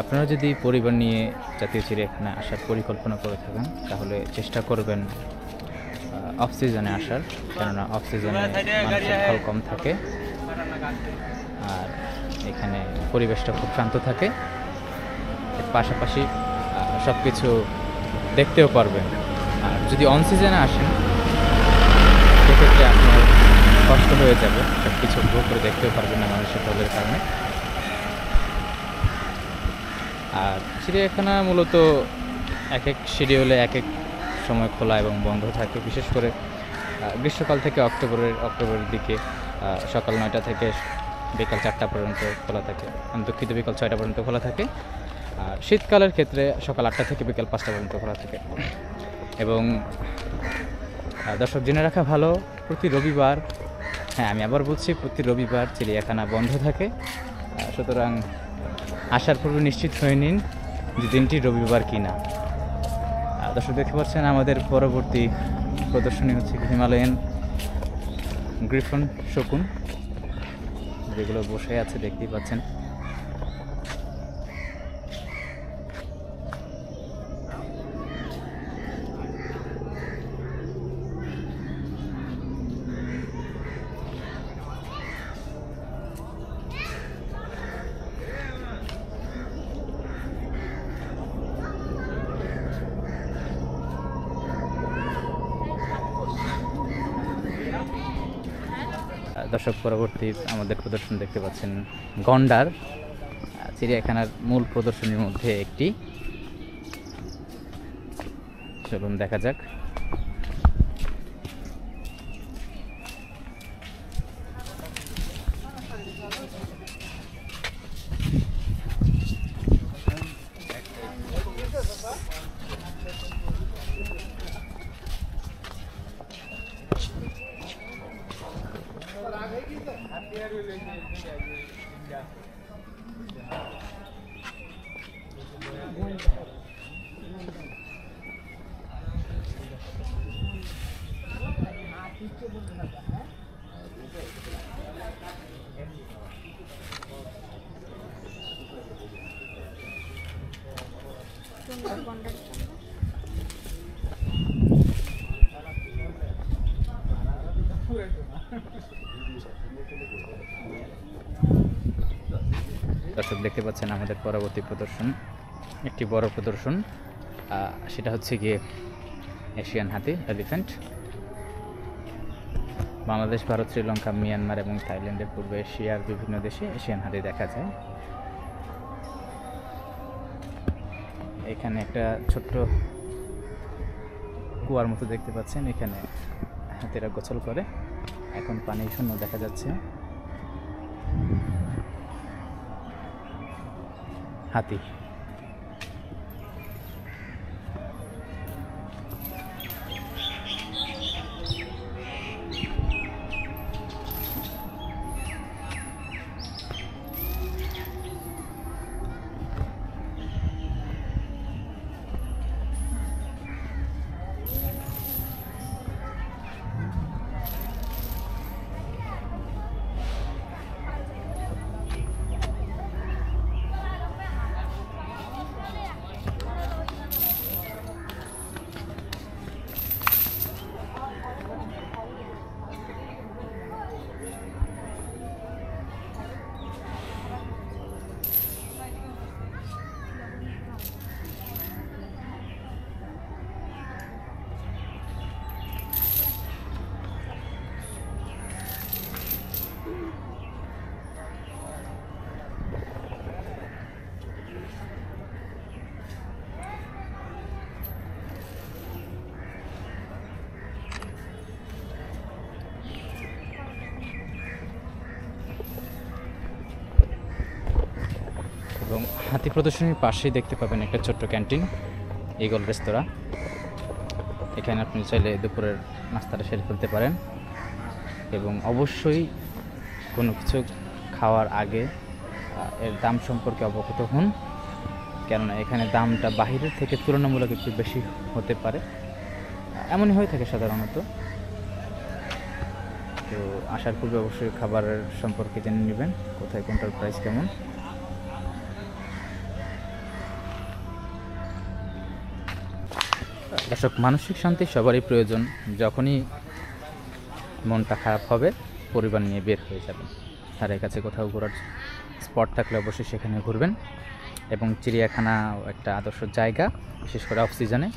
আপনারা যদি পরিবার নিয়ে জাতীয় চিড়িয়াখানা আসার পরিকল্পনা করে থাকেন তাহলে চেষ্টা করবেন অফ সিজনে আসার, কেননা অফ সিজনে মানুষের ঢল কম থাকে আর এখানে পরিবেশটা খুব শান্ত থাকে। এর পাশাপাশি সব কিছু দেখতেও পারবেন। আর যদি অন সিজনে আসেন সেক্ষেত্রে আপনার কষ্ট হয়ে যাবে, সব কিছু উপভোগ করে দেখতেও পারবেন না মানুষের ঢলের কারণে। আর চিড়িয়াখানা মূলত এক এক শিডিউলে এক এক সময় খোলা এবং বন্ধ থাকে। বিশেষ করে গ্রীষ্মকাল থেকে অক্টোবরের দিকে সকাল 9টা থেকে বিকাল 4টা পর্যন্ত খোলা থাকে, দুঃখিত বিকাল 6টা পর্যন্ত খোলা থাকে। আর শীতকালের ক্ষেত্রে সকাল 8টা থেকে বিকাল 5টা পর্যন্ত খোলা থাকে। এবং দর্শক জেনে রাখা ভালো, প্রতি রবিবার, হ্যাঁ আমি আবার বলছি, প্রতি রবিবার চিড়িয়াখানা বন্ধ থাকে। সুতরাং আসার পূর্বে নিশ্চিত হয়ে নিন যে দিনটি রবিবার কিনা। দর্শক দেখতে পাচ্ছেন আমাদের পরবর্তী প্রদর্শনী হচ্ছে হিমালয়ান গ্রিফন শকুন, যেগুলো বসে আছে দেখতেই পাচ্ছেন। দর্শক পরবর্তী আমাদের প্রদর্শন দেখতে পাচ্ছেন গন্ডার, চিড়িয়াখানার মূল প্রদর্শনীর মধ্যে একটি। চলুন দেখা যাক। দর্শক দেখতে পাচ্ছেন আমাদের পরবর্তী প্রদর্শন একটি বড় প্রদর্শন, সেটা হচ্ছে গিয়ে এশিয়ান হাতি, এলিফ্যান্ট। বাংলাদেশ, ভারত, শ্রীলঙ্কা, মিয়ানমার এবং থাইল্যান্ডের পূর্বে এশিয়ার বিভিন্ন দেশে এশিয়ান হাতি দেখা যায়। এখানে একটা ছোট্ট কুয়ার মতো দেখতে পাচ্ছেন, এখানে হাতিরা গোসল করে। এখন পানি শূন্য দেখা যাচ্ছে। হাতি এবং হাতি প্রদর্শনীর পাশেই দেখতে পাবেন একটা ছোট্ট ক্যান্টিন, ইগল রেস্তোরাঁ। এখানে আপনি চাইলে দুপুরের নাস্তাটা সেরে ফেলতে পারেন এবং অবশ্যই কোনো কিছু খাওয়ার আগে এর দাম সম্পর্কে অবগত হন, কেননা এখানে দামটা বাহিরের থেকে তুলনামূলক একটু বেশি হতে পারে, এমনই হয়ে থাকে সাধারণত। তো আসার পূর্বে অবশ্যই খাবারের সম্পর্কে জেনে নেবেন, কোথায় কোনটার প্রাইস কেমন। দর্শক, মানসিক শান্তি সবারই প্রয়োজন। যখনই মনটা খারাপ হবে পরিবার নিয়ে বের হয়ে যাবেন। ধারের কাছে কোথাও ঘোরার স্পট থাকলে অবশ্যই সেখানে ঘুরবেন। এবং চিড়িয়াখানা একটা আদর্শ জায়গা, বিশেষ করে অফ সিজনে।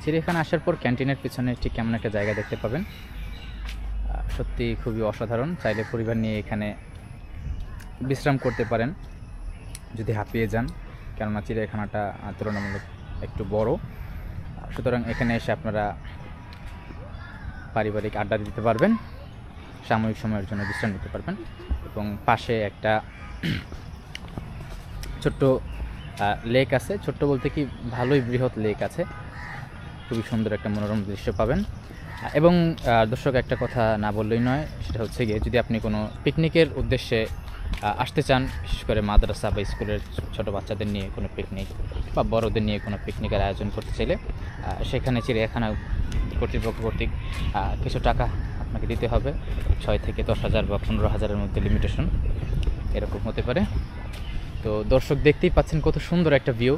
চিড়িয়াখানা আসার পর ক্যান্টিনের পিছনে ঠিক কেমন একটা জায়গা দেখতে পাবেন, সত্যি খুবই অসাধারণ। চাইলে পরিবার নিয়ে এখানে বিশ্রাম করতে পারেন যদি হাঁপিয়ে যান, কেননা চিড়িয়াখানাটা তুলনামূলক একটু বড়। সুতরাং এখানে এসে আপনারা পারিবারিক আড্ডা দিতে পারবেন, সাময়িক সময়ের জন্য বিশ্রাম নিতে পারবেন। এবং পাশে একটা ছোট্ট লেক আছে, ছোট্ট বলতে কি ভালোই বৃহৎ লেক আছে, খুবই সুন্দর একটা মনোরম দৃশ্য পাবেন। এবং দর্শক, একটা কথা না বললেই নয়, সেটা হচ্ছে গিয়ে যদি আপনি কোনো পিকনিকের উদ্দেশ্যে আসতে চান, বিশেষ করে মাদ্রাসা বা স্কুলের ছোটো বাচ্চাদের নিয়ে কোনো পিকনিক বা বড়দের নিয়ে কোনো পিকনিকের আয়োজন করতে চাইলে সেখানে চিড়িয়াখানা কর্তৃপক্ষ কর্তৃক কিছু টাকা আপনাকে দিতে হবে। 6 থেকে 10,000 বা 15,000-এর মধ্যে লিমিটেশন এরকম হতে পারে। তো দর্শক, দেখতেই পাচ্ছেন কত সুন্দর একটা ভিউ,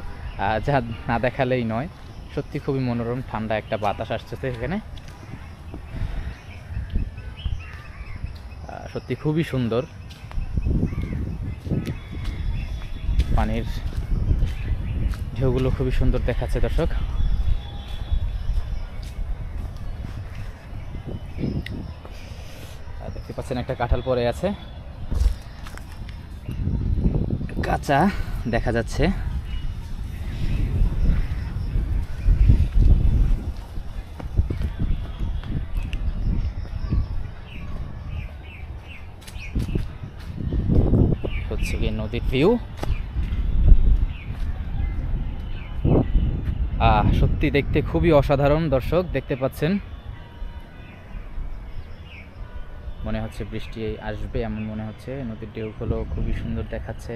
যা না দেখালেই নয়। সত্যি খুবই মনোরম, ঠান্ডা একটা বাতাস আসছে এখানে, সত্যি খুবই সুন্দর। পানির ঢেউগুলো খুবই সুন্দর দেখাচ্ছে দর্শক। দেখতে পাচ্ছেন একটা কাঁঠাল পড়ে আছে, কাঁচা দেখা যাচ্ছে। হচ্ছে কি নদীর ভিউ, সত্যি দেখতে খুবই অসাধারণ। দর্শক, দেখতে পাচ্ছেন মনে হচ্ছে বৃষ্টি আসবে এমন মনে হচ্ছে। নদীর ঢেউগুলো খুবই সুন্দর দেখাচ্ছে।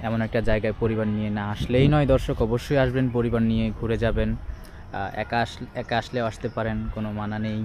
এমন একটা জায়গায় পরিবার নিয়ে না আসলেই নয় দর্শক, অবশ্যই আসবেন, পরিবার নিয়ে ঘুরে যাবেন। একা আসলেও আসতে পারেন, কোনো মানা নেই।